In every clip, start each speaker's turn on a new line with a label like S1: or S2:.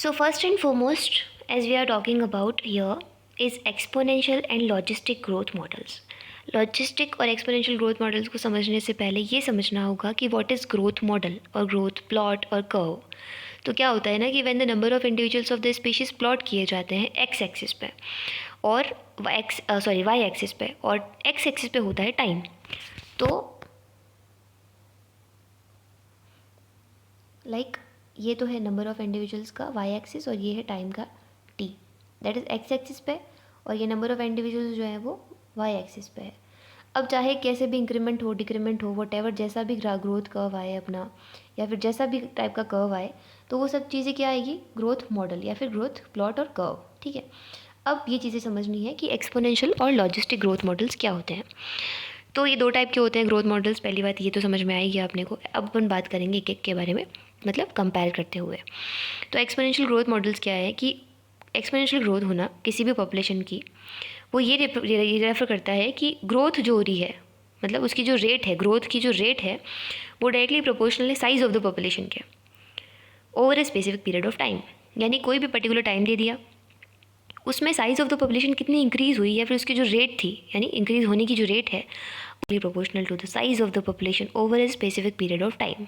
S1: So first and foremost, as we are talking about here, is exponential and logistic growth models. Logistic और exponential growth models को समझने से पहले ये समझना होगा कि व्हाट इज़ ग्रोथ मॉडल और ग्रोथ प्लॉट और कर्व. तो क्या होता है ना कि when the number of individuals of the species plot किए जाते हैं एक्स एक्सिस पे और वाई एक्सिस पे, और एक्स एक्सिस पे होता है टाइम. तो ये तो है नंबर ऑफ़ इंडिविजुअल्स का वाई एक्सिस और ये है टाइम का T, that is x axis पे, और ये नंबर ऑफ़ इंडिविजुअल्स जो है वो वाई एक्सिस पे है. अब चाहे कैसे भी इंक्रीमेंट हो, डिक्रीमेंट हो, वटेवर जैसा भी ग्रोथ कर्व आए अपना, या फिर जैसा भी टाइप का कर्व आए, तो वो सब चीज़ें क्या आएगी, ग्रोथ मॉडल या फिर ग्रोथ प्लॉट और कर्व. ठीक है, अब ये चीज़ें समझनी है कि एक्सपोनेंशियल और लॉजिस्टिक ग्रोथ मॉडल्स क्या होते हैं. तो ये दो टाइप के होते हैं ग्रोथ मॉडल्स. पहली बात ये तो समझ में आएगी आपने को. अब अपन बात करेंगे एक एक के बारे में, मतलब कंपेयर करते हुए. तो एक्सपोनेंशियल ग्रोथ मॉडल्स क्या है कि एक्सपोनेंशियल ग्रोथ होना किसी भी पॉपुलेशन की, वो ये रेफर करता है कि ग्रोथ जो हो रही है, मतलब उसकी जो रेट है, ग्रोथ की जो रेट है, वो डायरेक्टली प्रोपोर्शनल है साइज़ ऑफ द पॉपुलेशन के over a specific period of time. यानी कोई भी पर्टिकुलर टाइम दे दिया, उसमें साइज़ ऑफ द पॉपुलेशन कितनी इंक्रीज़ हुई या फिर उसकी जो रेट थी, यानी इंक्रीज़ होने की जो रेट है, proportional to the size of the population over a specific period of time.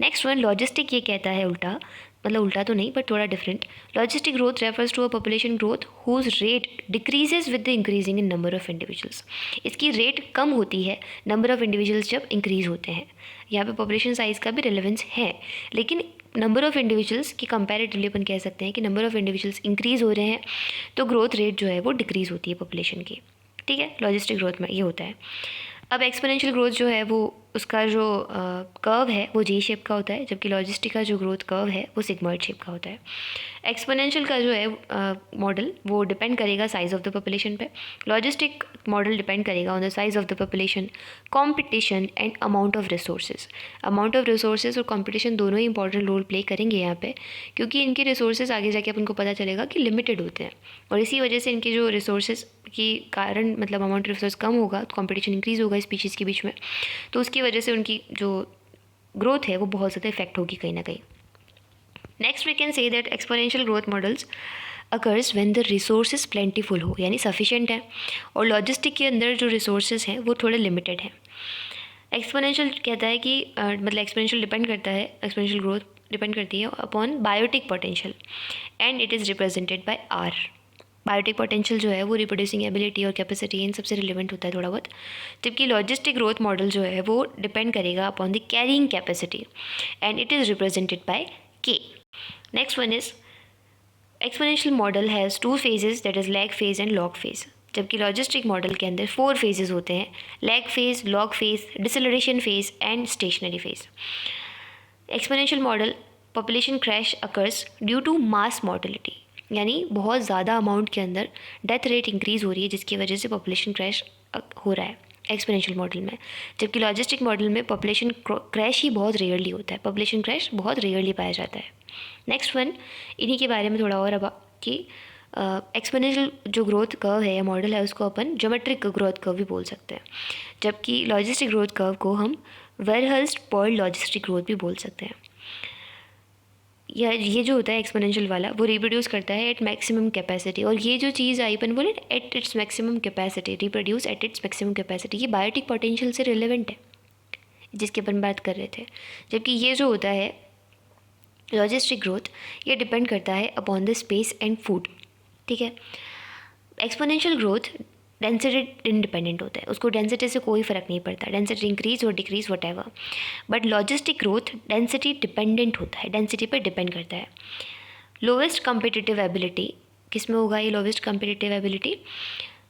S1: Next one logistic ये कहता है उल्टा, मतलब उल्टा तो नहीं बट थोड़ा different. Logistic growth refers to a population growth whose rate decreases with the increasing in number of individuals. इसकी रेट कम होती है नंबर ऑफ इंडिविजुअल्स जब इंक्रीज होते हैं. यहाँ पे पॉपुलेशन साइज़ का भी रिलेवेंस है, लेकिन नंबर ऑफ़ इंडिविजुअल्स की कंपैरेटिवली अपन कह सकते हैं कि नंबर ऑफ़ इंडिविजुअल्स इंक्रीज़ हो रहे हैं तो ग्रोथ रेट जो है वो डिक्रीज़ होती है पॉपुलेशन की. ठीक है, लॉजिस्टिक ग्रोथ में ये होता है. अब एक्सपोनेंशियल ग्रोथ जो है वो उसका जो कर्व है वो जे शेप का होता है, जबकि लॉजिस्टिक का जो ग्रोथ कर्व है वो सिग्मॉइड शेप का होता है. एक्सपोनेंशियल का जो है मॉडल वो डिपेंड करेगा साइज़ ऑफ द पॉपुलेशन पे. लॉजिस्टिक मॉडल डिपेंड करेगा on the size of the population, competition and amount of resources. Amount of resources और कंपटीशन दोनों ही इंपॉर्टेंट रोल प्ले करेंगे यहाँ पे, क्योंकि इनके रिसोर्सेज आगे जाके अपन को पता चलेगा कि लिमिटेड होते हैं, और इसी वजह से इनके जो रिसोर्सेज के कारण, मतलब अमाउंट ऑफ रिसोर्स कम होगा तो कंपटीशन इंक्रीज़ होगा स्पीशीज़ के बीच में, तो उसकी वजह से उनकी जो ग्रोथ है वो बहुत ज़्यादा इफेक्ट होगी कहीं ना कहीं. Next we can say that exponential growth models occurs when the resources plentiful हो, यानी सफिशिएंट है, और लॉजिस्टिक के अंदर जो रिसोर्सेज हैं वो थोड़े लिमिटेड हैं. एक्सपोनेंशियल कहता है कि मतलब एक्सपोनेंशियल डिपेंड करता है, एक्सपोनेंशियल ग्रोथ डिपेंड करती है upon biotic potential and it is represented by R. Biotic potential जो है वो रिप्रोड्यूसिंग एबिलिटी और कैपेसिटी इन सबसे रिलेवेंट होता है थोड़ा बहुत, जबकि लॉजिस्टिक ग्रोथ मॉडल जो है वो डिपेंड करेगा upon the carrying capacity and it is represented by K. Next one is exponential model has 2 phases, that is lag phase and log phase, जबकि लॉजिस्टिक मॉडल के अंदर 4 phases होते हैं, lag phase, log phase, deceleration phase and stationary phase. Exponential model population crash occurs due to mass mortality, यानी बहुत ज़्यादा amount के अंदर डेथ रेट इंक्रीज़ हो रही है जिसकी वजह से पॉपुलेशन क्रैश हो रहा है एक्सपोनेंशियल मॉडल में, जबकि लॉजिस्टिक मॉडल में पॉपुलेशन क्रैश ही बहुत रेयरली होता है, पॉपुलेशन क्रैश बहुत रेयरली पाया जाता है. नेक्स्ट वन इन्हीं के बारे में थोड़ा और अब कि एक्सपोनेंशियल जो ग्रोथ कर्व है या मॉडल है उसको अपन ज्योमेट्रिक ग्रोथ कर्व भी बोल सकते हैं, जबकि लॉजिस्टिक ग्रोथ कर्व को हम वेरहल्स्ट-पर्ल लॉजिस्टिक ग्रोथ भी बोल सकते हैं. ये जो होता है एक्सपोनेंशियल वाला वो रिप्रोड्यूस करता है एट मैक्सिमम कैपेसिटी, और ये जो चीज़ आई अपन बोले at its maximum capacity, reproduce at its maximum capacity, ये बायोटिक पोटेंशियल से रिलेवेंट है जिसकी अपन बात कर रहे थे. जबकि ये जो होता है लॉजिस्टिक ग्रोथ ये डिपेंड करता है upon the space and food. ठीक है, एक्सपोनेंशियल ग्रोथ डेंसिटी इंडिपेंडेंट होता है, उसको डेंसिटी से कोई फ़र्क नहीं पड़ता, डेंसिटी इंक्रीज और decrease what ever. But logistic growth density dependent होता है, डेंसिटी पर डिपेंड करता है. लोवेस्ट कम्पिटिटिव एबिलिटी किस में होगा, ये lowest competitive ability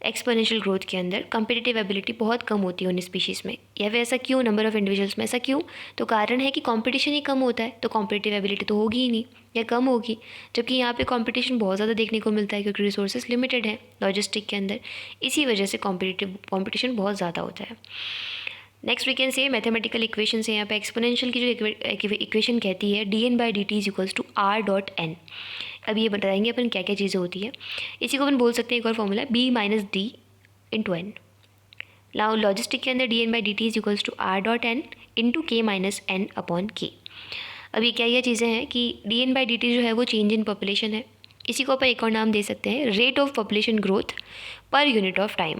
S1: exponential growth के अंदर कम्पिटिटिव एबिलिटी बहुत कम होती है उन स्पीशीज़ में. या फिर ऐसा क्यों, नंबर ऑफ़ इंडिविजुअल्स में ऐसा क्यों, तो कारण है कि कंपटीशन ही कम होता है, तो कॉम्पिटिटिव एबिलिटी तो होगी ही नहीं या कम होगी, जबकि यहाँ पे कंपटीशन बहुत ज़्यादा देखने को मिलता है क्योंकि रिसोर्सेज लिमिटेड है लॉजिस्टिक के अंदर, इसी वजह से कॉम्पिटिशन बहुत ज़्यादा होता है. Next we can say mathematical equation से यहाँ पे एक्सपोनेंशियल की जो इक्वेशन कहती है dn/dt is equals to r.n. अब ये बताएंगे अपन क्या क्या चीज़ें होती है. इसी को अपन बोल सकते हैं एक और फॉर्मूला b-d/n. नाउ लॉजिस्टिक के अंदर dn/dt is equals to r.n into k-n/k. अब ये क्या ये चीज़ें हैं कि dN/dt जो है वो चेंज इन पॉपुलेशन है, इसी को अपन एक और नाम दे सकते हैं rate of population growth per unit of time,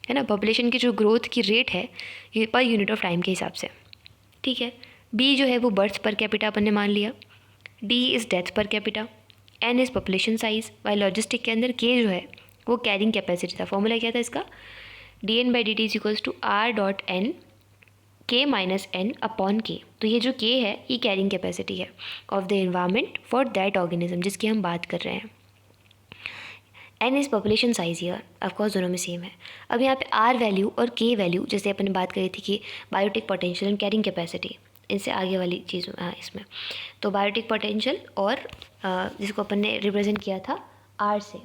S1: है ना। पॉपुलेशन की जो ग्रोथ की रेट है ये पर यूनिट ऑफ टाइम के हिसाब से, ठीक है। B जो है वो बर्थ पर कैपिटा अपन ने मान लिया, D is death per capita, N is population size, why logistic के अंदर K जो है वो कैरिंग कैपेसिटी था। फॉर्मूला क्या था इसका, dN/dt is equals to R.N K-N upon K। तो ये जो K है ये कैरिंग कैपेसिटी है of the environment for that organism जिसकी हम बात कर रहे हैं। N is population size here, of course दोनों में सेम है। अब यहाँ पे R वैल्यू और K वैल्यू जैसे अपन ने बात करी थी कि biotic potential and carrying capacity, इनसे आगे वाली चीज़ इसमें तो बायोटिक पोटेंशियल और जिसको अपन ने रिप्रेजेंट किया था R से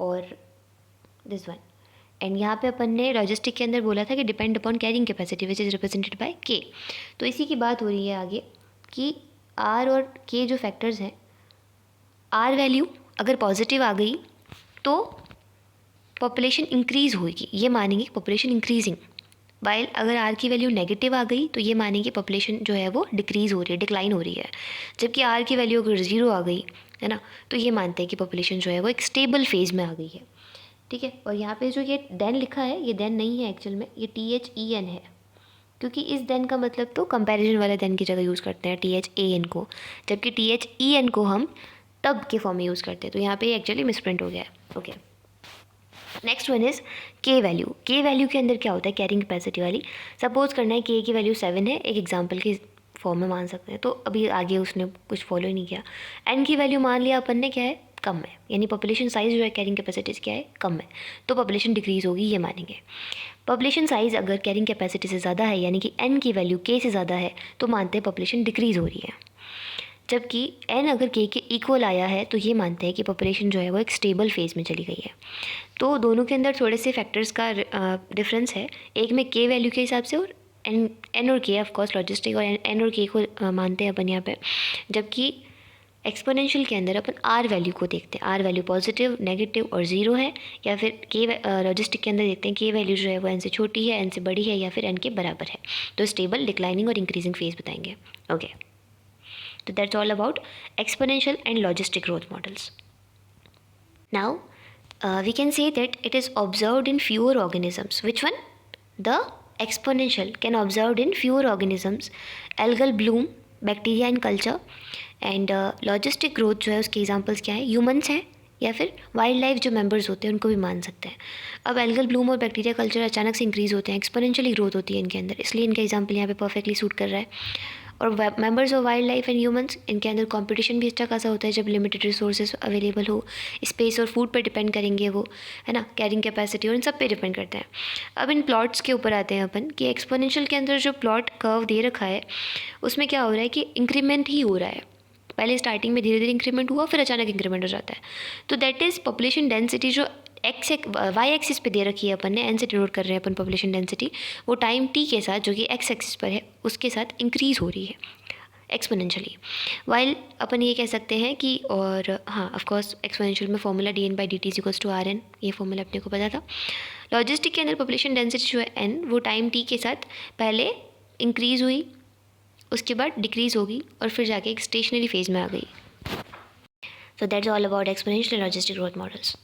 S1: और दिस वन, एंड यहाँ पे अपन ने लॉजिस्टिक के अंदर बोला था कि depend upon carrying capacity which is represented bye K। तो इसी की बात हो रही है आगे कि R और K जो फैक्टर्स हैं, R वैल्यू अगर पॉजिटिव आ गई तो पॉपुलेशन इंक्रीज़ होगी, ये मानेंगे पॉपुलेशन इंक्रीजिंग। वाइल अगर R की वैल्यू नेगेटिव आ गई तो ये मानेंगे पॉपुलेशन जो है वो डिक्रीज़ हो रही है, डिक्लाइन हो रही है। जबकि R की वैल्यू अगर 0 आ गई है ना, तो ये मानते हैं कि पॉपुलेशन जो है वो एक स्टेबल फेज़ में आ गई है, ठीक है। और यहाँ पे जो ये देन लिखा है ये देन नहीं है एक्चुअल में, ये THEN है, क्योंकि इस देन का मतलब तो कंपैरिजन वाले देन की जगह यूज़ करते हैं THAN को, जबकि THEN को हम तब के फॉर्म में यूज़ करते हैं। तो यहाँ पे एक्चुअली मिसप्रिंट हो गया है, okay. Next one is K value. K value के अंदर क्या होता है, कैरिंग कैपेसिटी वाली। सपोज करना है K की वैल्यू 7 है, एक एग्जाम्पल के फॉर्म में मान सकते हैं, तो अभी आगे उसने कुछ फॉलो ही नहीं किया। N की वैल्यू मान लिया अपन ने क्या है, कम है, यानी पॉपुलेशन साइज जो है कैरिंग कैपेसिटीज़ क्या है, कम है, तो पॉपुलेशन डिक्रीज़ होगी, ये मानेंगे। पॉपुलेशन साइज अगर कैरिंग कैपेसिटी से ज़्यादा है यानी कि N की वैल्यू K से ज़्यादा है तो मानते हैं पॉपुलेशन डिक्रीज़ हो रही है। जबकि N अगर K के इक्वल आया है तो ये मानते हैं कि पॉपुलेशन जो है वो एक स्टेबल फेज़ में चली गई है। तो दोनों के अंदर थोड़े से फैक्टर्स का डिफरेंस है, एक में K वैल्यू के हिसाब से और N और K ऑफकोर्स लॉजिस्टिक और N और K को मानते हैं अपन यहाँ पे। जबकि एक्सपोनेंशियल के अंदर अपन R वैल्यू को देखते हैं, R वैल्यू पॉजिटिव, नेगेटिव और 0 है, या फिर K लॉजिस्टिक के अंदर देखते हैं K वैल्यू जो है वो N से छोटी है, N से बड़ी है, या फिर N के बराबर है। तो स्टेबल, डिक्लाइनिंग और इंक्रीजिंग फेज बताएंगे, ओके। तो that's all about exponential and logistic growth models. Now we can say that it is observed in fewer organisms. Which one? The exponential can observed in fewer organisms, algal bloom, bacteria in culture, and logistic growth जो है उसके examples क्या है, humans हैं या फिर wild life जो members होते हैं उनको भी मान सकते हैं। अब एल्गल ब्लूम और बैक्टीरिया कल्चर अचानक से इंक्रीज़ होते हैं, एक्सपोनेंशियली ग्रोथ होती है इनके अंदर, इसलिए इनका एग्जांपल यहाँ पे परफेक्टली सूट कर रहा है। और members of wild life and humans, इनके अंदर कंपटीशन भी अच्छा खासा होता है जब लिमिटेड रिसोर्सेज अवेलेबल हो, स्पेस और फूड पर डिपेंड करेंगे वो, है ना, कैरिंग कैपेसिटी और इन सब पे डिपेंड करते हैं। अब इन प्लॉट्स के ऊपर आते हैं अपन कि एक्सपोनेंशियल के अंदर जो प्लॉट कर्व दे रखा है उसमें क्या हो रहा है कि इंक्रीमेंट ही हो रहा है, पहले स्टार्टिंग में धीरे धीरे इंक्रीमेंट हुआ फिर अचानक इंक्रीमेंट हो जाता है। तो दैट इज़ पॉपुलेशन डेंसिटी जो वाई एक्सिस पे दे रखी है अपन ने, एन से डिनोट कर रहे हैं अपन पॉपुलेशन डेंसिटी, वो टाइम टी के साथ जो कि एक्स एक्सिस पर है उसके साथ इंक्रीज़ हो रही है एक्सपोनेंशियली। वाइल अपन ये कह सकते हैं कि, और हाँ ऑफकोर्स एक्सपोनेंशियल में formula dN/dt equals to RN, ये फॉर्मूला अपने को पता था। लॉजिस्टिक के अंदर पॉपुलेशन डेंसिटी जो है n, वो टाइम t के साथ पहले इंक्रीज़ हुई, उसके बाद डिक्रीज़ होगी और फिर जाके एक स्टेशनरी फेज में आ गई। So that's all about exponential logistic growth models.